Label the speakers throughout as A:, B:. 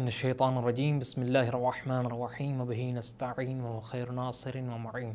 A: من الشیطان الرجیم بسم اللہ الرحمن الرحیم وبہ نستعین وخیر ناصر ومعین۔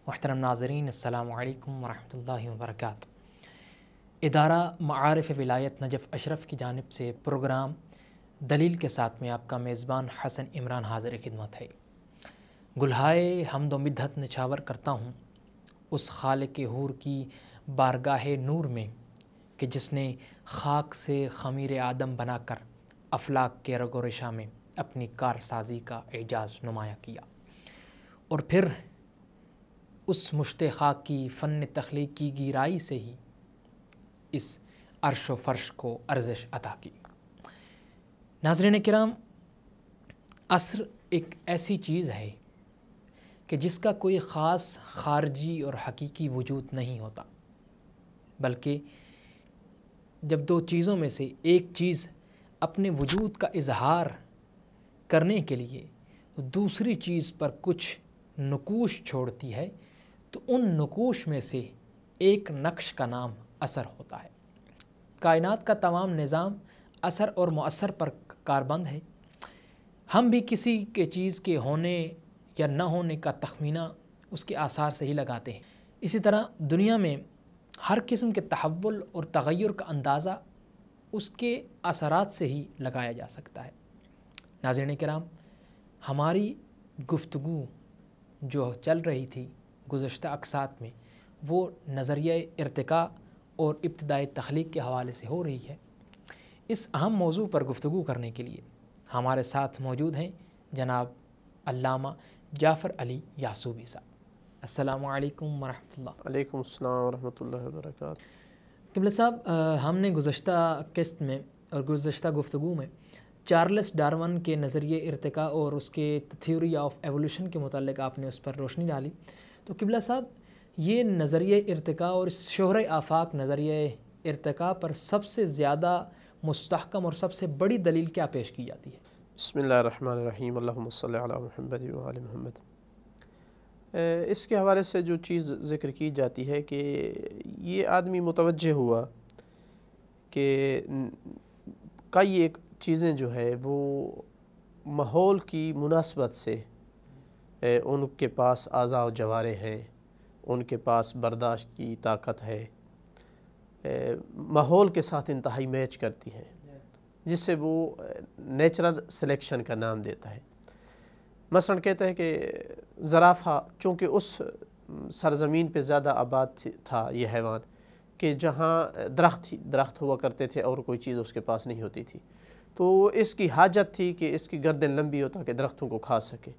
A: محترم ناظرین السلام علیکم ورحمۃ اللہ وبرکاتہ۔ ادارہ معارف ولایت نجف اشرف کی جانب سے پروگرام دلیل کے ساتھ میں آپ کا میزبان حسن عمران حاضر خدمت ہے۔ گلہائے حمد و مدحت نچھاور کرتا ہوں اس خالق حور کی بارگاہ نور میں کہ جس نے خاک سے خمیر آدم بنا کر افلاک کے رگ و ریشہ میں اپنی کارسازی کا اعجاز نمایاں کیا، اور پھر اس مشت خاک کی فن تخلیق کی گیرائی سے ہی اس عرش و فرش کو ارزش عطا کی۔ ناظرین کرام، عصر ایک ایسی چیز ہے کہ جس کا کوئی خاص خارجی اور حقیقی وجود نہیں ہوتا، بلکہ جب دو چیزوں میں سے ایک چیز اپنے وجود کا اظہار کرنے کے لیے دوسری چیز پر کچھ نقوش چھوڑتی ہے تو ان نقوش میں سے ایک نقش کا نام اثر ہوتا ہے۔ کائنات کا تمام نظام اثر اور مؤثر پر کاربند ہے۔ ہم بھی کسی کے چیز کے ہونے یا نہ ہونے کا تخمینہ اس کے آثار سے ہی لگاتے ہیں۔ اسی طرح دنیا میں ہر قسم کے تحول اور تغیر کا اندازہ اس کے اثرات سے ہی لگایا جا سکتا ہے۔ ناظرین کرام، ہماری گفتگو جو چل رہی تھی گزشتہ اقساط میں، وہ نظریہ ارتقاء اور ابتدائی تخلیق کے حوالے سے ہو رہی ہے۔ اس اہم موضوع پر گفتگو کرنے کے لیے ہمارے ساتھ موجود ہیں جناب علامہ جعفر علی یعصوبی صاحب۔ السلام علیکم ورحمۃ اللہ۔
B: علیکم السلام ورحمۃ اللہ وبرکاتہ۔
A: قبلہ صاحب، ہم نے گزشتہ قسط میں اور گزشتہ گفتگو میں چارلس ڈارون کے نظریہ ارتقاء اور اس کے تھیوری آف ایولیوشن کے متعلق آپ نے اس پر روشنی ڈالی، تو قبلہ صاحب، یہ نظریہ ارتقاء اور اس شہر آفاق نظریہ ارتقاء پر سب سے زیادہ مستحکم اور سب سے بڑی دلیل کیا پیش کی جاتی ہے؟
B: بسم اللہ الرحمن الرحیم، اللہم صلی علی محمد وآل محمد۔ اس کے حوالے سے جو چیز ذکر کی جاتی ہے کہ یہ آدمی متوجہ ہوا کہ کئی ایک چیزیں جو ہے وہ ماحول کی مناسبت سے ان کے پاس اعضاء و جوارح ہیں، ان کے پاس برداشت کی طاقت ہے، ماحول کے ساتھ انتہائی میچ کرتی ہیں، جس سے وہ نیچرل سلیکشن کا نام دیتا ہے۔ مثلا کہتا ہے کہ زرافہ چونکہ اس سرزمین پہ زیادہ آباد تھا یہ حیوان کہ جہاں درخت ہوا کرتے تھے اور کوئی چیز اس کے پاس نہیں ہوتی تھی، تو اس کی حاجت تھی کہ اس کی گردن لمبی ہو تاکہ درختوں کو کھا سکے،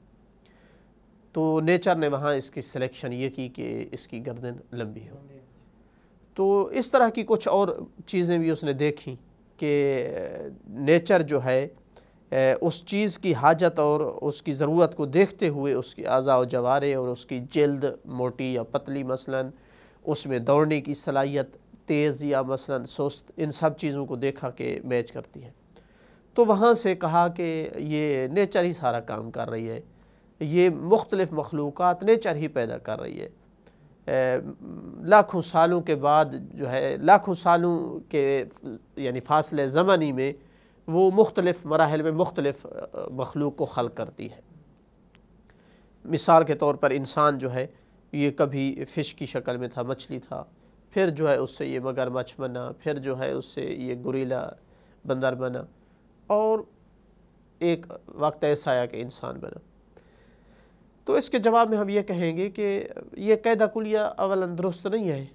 B: تو نیچر نے وہاں اس کی سلیکشن یہ کی کہ اس کی گردن لمبی ہو۔ تو اس طرح کی کچھ اور چیزیں بھی اس نے دیکھیں کہ نیچر جو ہے اس چیز کی حاجت اور اس کی ضرورت کو دیکھتے ہوئے اس کی اعضاء و جوارح اور اس کی جلد موٹی یا پتلی، مثلا اس میں دوڑنے کی صلاحیت تیز یا مثلا سست، ان سب چیزوں کو دیکھا کہ میچ کرتی ہے۔ تو وہاں سے کہا کہ یہ نیچر ہی سارا کام کر رہی ہے، یہ مختلف مخلوقات نیچر ہی پیدا کر رہی ہے۔ لاکھوں سالوں کے بعد جو ہے، لاکھوں سالوں کے یعنی فاصلے زمانی میں وہ مختلف مراحل میں مختلف مخلوق کو خلق کرتی ہے۔ مثال کے طور پر انسان جو ہے یہ کبھی فش کی شکل میں تھا، مچھلی تھا، پھر جو ہے اس سے یہ مگرمچھ بنا، پھر جو ہے اس سے یہ گوریلا بندر بنا، اور ایک وقت ایسا آیا کہ انسان بنا۔ تو اس کے جواب میں ہم یہ کہیں گے کہ یہ قاعدہ کلیہ اولاً درست نہیں ہے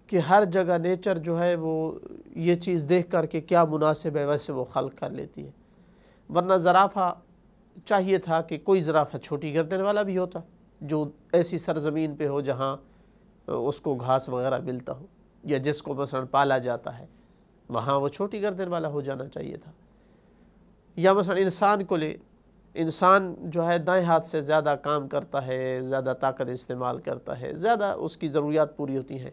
B: کہ ہر جگہ نیچر جو ہے وہ یہ چیز دیکھ کر کہ کیا مناسب ہے ویسے وہ خلق کر لیتی ہے، ورنہ زرافہ چاہیے تھا کہ کوئی زرافہ چھوٹی گردن والا بھی ہوتا جو ایسی سرزمین پہ ہو جہاں اس کو گھاس وغیرہ ملتا ہو، یا جس کو مثلا پالا جاتا ہے وہاں وہ چھوٹی گردن والا ہو جانا چاہیے تھا۔ یا مثلا انسان کو لے، انسان جو ہے دائیں ہاتھ سے زیادہ کام کرتا ہے، زیادہ طاقت استعمال کرتا ہے، زیادہ اس کی ضروریات پوری ہوتی ہیں،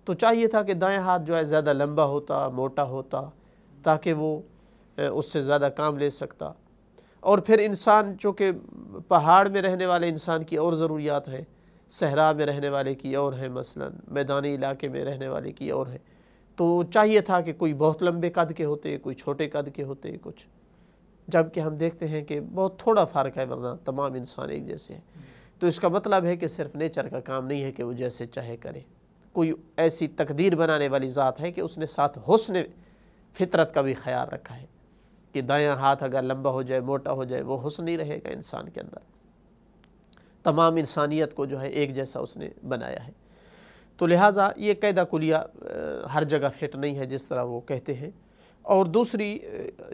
B: تو چاہیے تھا کہ دائیں ہاتھ جو ہے زیادہ لمبا ہوتا، موٹا ہوتا، تاکہ وہ اس سے زیادہ کام لے سکتا۔ اور پھر انسان چونکہ پہاڑ میں رہنے والے انسان کی اور ضروریات ہیں، صحرا میں رہنے والے کی اور ہیں، مثلا میدانی علاقے میں رہنے والے کی اور ہیں، تو چاہیے تھا کہ کوئی بہت لمبے قد کے ہوتے، کوئی چھوٹے قد کے ہوتے کچھ۔ جبکہ ہم دیکھتے ہیں کہ بہت تھوڑا فرق ہے، ورنہ تمام انسان ایک جیسے ہیں۔ تو اس کا مطلب ہے کہ صرف نیچر کا کام نہیں ہے کہ وہ جیسے چاہے کرے، کوئی ایسی تقدیر بنانے والی ذات ہے کہ اس نے ساتھ حسن فطرت کا بھی خیال رکھا ہے کہ دایاں ہاتھ اگر لمبا ہو جائے، موٹا ہو جائے، وہ حسن نہیں رہے گا انسان کے اندر۔ تمام انسانیت کو جو ہے ایک جیسا اس نے بنایا ہے۔ تو لہٰذا یہ قاعدہ کلیہ ہر جگہ فٹ نہیں ہے جس طرح وہ کہتے ہیں۔ اور دوسری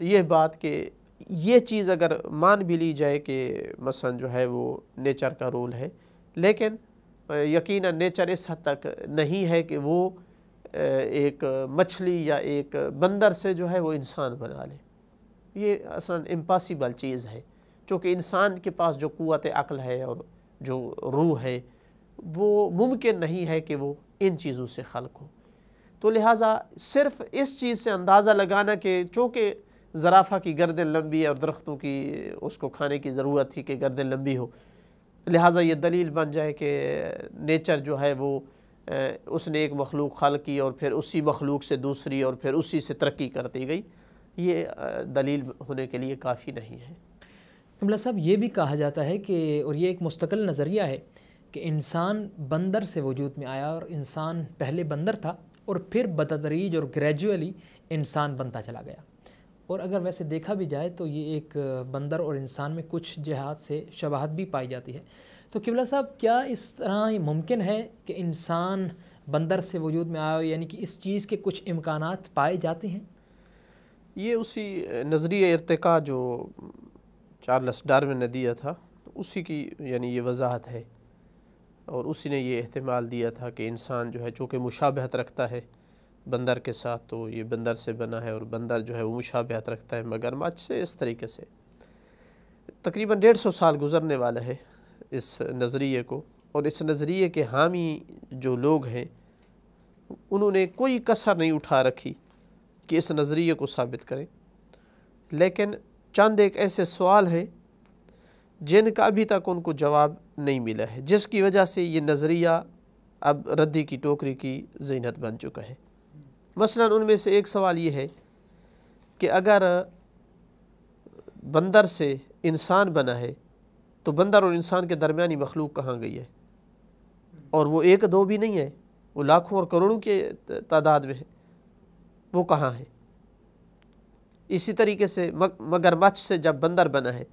B: یہ بات کہ یہ چیز اگر مان بھی لی جائے کہ مثلا جو ہے وہ نیچر کا رول ہے، لیکن یقیناً نیچر اس حد تک نہیں ہے کہ وہ ایک مچھلی یا ایک بندر سے جو ہے وہ انسان بنا لے۔ یہ اصلاً امپاسبل چیز ہے، چونکہ انسان کے پاس جو قوت عقل ہے اور جو روح ہے وہ ممکن نہیں ہے کہ وہ ان چیزوں سے خلق ہو۔ تو لہٰذا صرف اس چیز سے اندازہ لگانا کہ چونکہ زرافہ کی گردن لمبی ہے اور درختوں کی اس کو کھانے کی ضرورت تھی کہ گردن لمبی ہو، لہٰذا یہ دلیل بن جائے کہ نیچر جو ہے وہ اس نے ایک مخلوق خلق کی اور پھر اسی مخلوق سے دوسری اور پھر اسی سے ترقی کرتی گئی، یہ دلیل ہونے کے لیے کافی نہیں ہے۔
A: قبلہ صاحب، یہ بھی کہا جاتا ہے کہ، اور یہ ایک مستقل نظریہ ہے کہ انسان بندر سے وجود میں آیا، اور انسان پہلے بندر تھا اور پھر بتدریج اور گریجولی انسان بنتا چلا گیا۔ اور اگر ویسے دیکھا بھی جائے تو یہ ایک بندر اور انسان میں کچھ جہات سے شباہت بھی پائی جاتی ہے۔ تو قبلہ صاحب، کیا اس طرح یہ ممکن ہے کہ انسان بندر سے وجود میں آیا، یعنی کہ اس چیز کے کچھ امکانات پائے جاتے ہیں؟
B: یہ اسی نظریہ ارتقاء جو چارلس ڈارون نے دیا تھا اسی کی یعنی یہ وضاحت ہے، اور اسی نے یہ احتمال دیا تھا کہ انسان جو ہے چونکہ مشابہت رکھتا ہے بندر کے ساتھ، تو یہ بندر سے بنا ہے، اور بندر جو ہے وہ مشابہت رکھتا ہے مگرمچھ سے۔ اس طریقے سے تقریباً 150 سال گزرنے والا ہے اس نظریے کو، اور اس نظریے کے حامی جو لوگ ہیں انہوں نے کوئی کسر نہیں اٹھا رکھی کہ اس نظریے کو ثابت کریں، لیکن چند ایک ایسے سوال ہیں جن کا ابھی تک ان کو جواب نہیں ملا ہے، جس کی وجہ سے یہ نظریہ اب ردی کی ٹوکری کی زینت بن چکا ہے۔ مثلا ان میں سے ایک سوال یہ ہے کہ اگر بندر سے انسان بنا ہے تو بندر اور انسان کے درمیانی مخلوق کہاں گئی ہے؟ اور وہ ایک دو بھی نہیں ہے، وہ لاکھوں اور کروڑوں کے تعداد میں ہے، وہ کہاں ہے؟ اسی طریقے سے مگرمچھ سے جب بندر بنا ہے،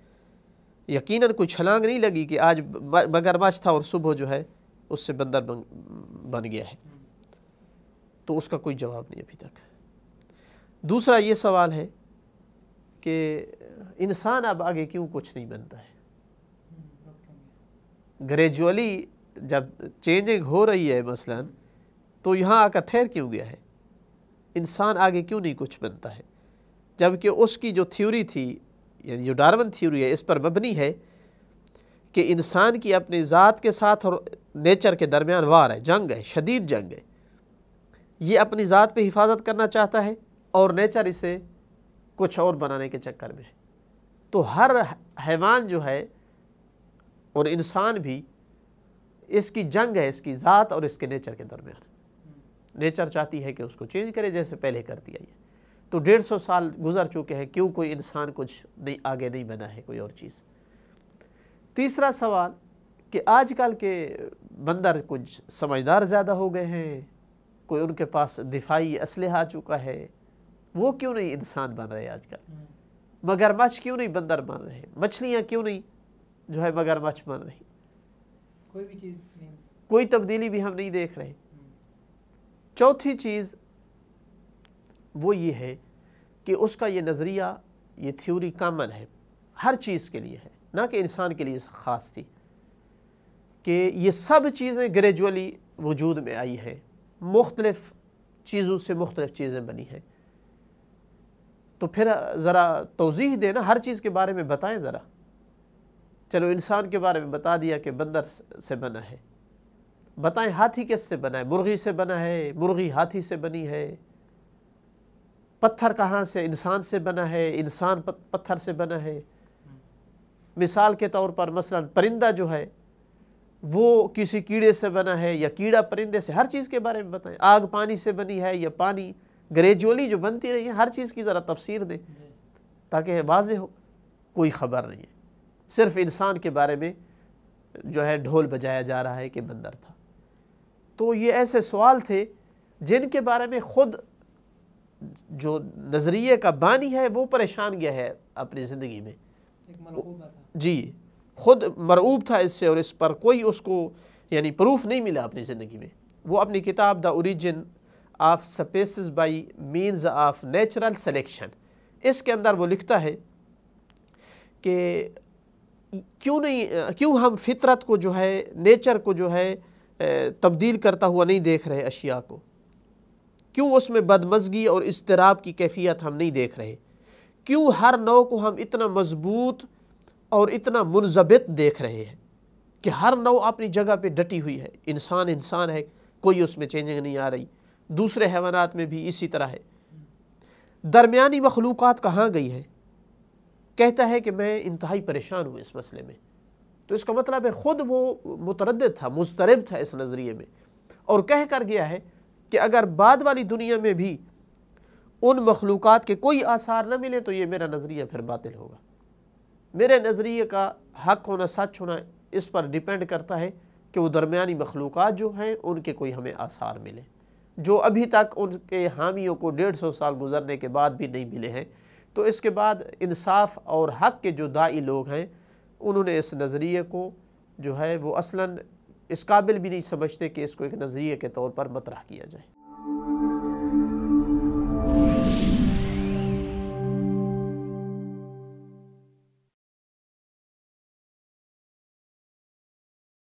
B: یقیناً کوئی چھلانگ نہیں لگی کہ آج مگرمچھ تھا اور صبح جو ہے اس سے بندر بن گیا ہے، تو اس کا کوئی جواب نہیں ابھی تک۔ دوسرا یہ سوال ہے کہ انسان اب آگے کیوں کچھ نہیں بنتا ہے؟ گریجولی جب چینجنگ ہو رہی ہے مثلا، تو یہاں آ کر ٹھہر کیوں گیا ہے؟ انسان آگے کیوں نہیں کچھ بنتا ہے؟ جبکہ اس کی جو تھیوری تھی، یعنی جو ڈارون تھیوری ہے، اس پر مبنی ہے کہ انسان کی اپنی ذات کے ساتھ اور نیچر کے درمیان وار ہے، جنگ ہے، شدید جنگ ہے۔ یہ اپنی ذات پہ حفاظت کرنا چاہتا ہے اور نیچر اسے کچھ اور بنانے کے چکر میں ہے۔ تو ہر حیوان جو ہے اور انسان بھی، اس کی جنگ ہے اس کی ذات اور اس کے نیچر کے درمیان۔ نیچر چاہتی ہے کہ اس کو چینج کرے جیسے پہلے کرتی آئی ہے۔ تو 150 سال گزر چکے ہیں، کیوں کوئی انسان کچھ نہیں آگے نہیں بنا ہے کوئی اور چیز؟ تیسرا سوال کہ آج کل کے بندر کچھ سمجھدار زیادہ ہو گئے ہیں، کوئی ان کے پاس دفاعی اسلحہ آ چکا ہے، وہ کیوں نہیں انسان بن رہے آج کل؟ مگرمچھ کیوں نہیں بندر بن رہے؟ مچھلیاں کیوں نہیں جو ہے مگرمچھ بن رہی؟
A: کوئی بھی چیز نہیں،
B: کوئی تبدیلی بھی ہم نہیں دیکھ رہے۔ چوتھی چیز وہ یہ ہے کہ اس کا یہ نظریہ، یہ تھیوری کامن ہے، ہر چیز کے لیے ہے، نہ کہ انسان کے لیے خاص تھی، کہ یہ سب چیزیں گریجولی وجود میں آئی ہیں، مختلف چیزوں سے مختلف چیزیں بنی ہیں۔ تو پھر ذرا توضیح دینا، ہر چیز کے بارے میں بتائیں ذرا۔ چلو انسان کے بارے میں بتا دیا کہ بندر سے بنا ہے، بتائیں ہاتھی کس سے بنا ہے؟ مرغی سے بنا ہے، مرغی ہاتھی سے بنی ہے۔ پتھر کہاں سے؟ انسان سے بنا ہے، انسان پتھر سے بنا ہے۔ مثال کے طور پر مثلا پرندہ جو ہے وہ کسی کیڑے سے بنا ہے یا کیڑا پرندے سے، ہر چیز کے بارے میں بتائیں۔ آگ پانی سے بنی ہے یا پانی گریجولی جو بنتی رہی ہے، ہر چیز کی ذرا تفسیر دیں تاکہ واضح ہو۔ کوئی خبر نہیں ہے، صرف انسان کے بارے میں جو ہے ڈھول بجایا جا رہا ہے کہ بندر تھا۔ تو یہ ایسے سوال تھے جن کے بارے میں خود جو نظریے کا بانی ہے وہ پریشان گیا ہے اپنی زندگی میں، جی خود مرعوب تھا اس سے، اور اس پر کوئی اس کو یعنی پروف نہیں ملا اپنی زندگی میں۔ وہ اپنی کتاب the origin of species by means of natural selection, اس کے اندر وہ لکھتا ہے کہ کیوں ہم فطرت کو جو ہے، نیچر کو جو ہے تبدیل کرتا ہوا نہیں دیکھ رہے اشیاء کو، کیوں اس میں بدمزگی اور اضطراب کی کیفیت ہم نہیں دیکھ رہے، کیوں ہر نوع کو ہم اتنا مضبوط اور اتنا منضبط دیکھ رہے ہیں کہ ہر نوع اپنی جگہ پہ ڈٹی ہوئی ہے، انسان ہے، کوئی اس میں چینجنگ نہیں آ رہی، دوسرے حیوانات میں بھی اسی طرح ہے، درمیانی مخلوقات کہاں گئی ہے؟ کہتا ہے کہ میں انتہائی پریشان ہوں اس مسئلے میں۔ تو اس کا مطلب ہے خود وہ متردد تھا، مضطرب تھا اس نظریے میں، اور کہہ کر گیا ہے کہ اگر بعد والی دنیا میں بھی ان مخلوقات کے کوئی آثار نہ ملے تو یہ میرا نظریہ پھر باطل ہوگا۔ میرے نظریے کا حق ہونا، سچ ہونا اس پر ڈیپینڈ کرتا ہے کہ وہ درمیانی مخلوقات جو ہیں ان کے کوئی ہمیں آثار ملے، جو ابھی تک ان کے حامیوں کو 150 سال گزرنے کے بعد بھی نہیں ملے ہیں۔ تو اس کے بعد انصاف اور حق کے جو داعی لوگ ہیں انہوں نے اس نظریے کو جو ہے وہ اصلاً اس قابل بھی نہیں سمجھتے کہ اس کو ایک نظریے کے طور پر مطرح کیا جائے۔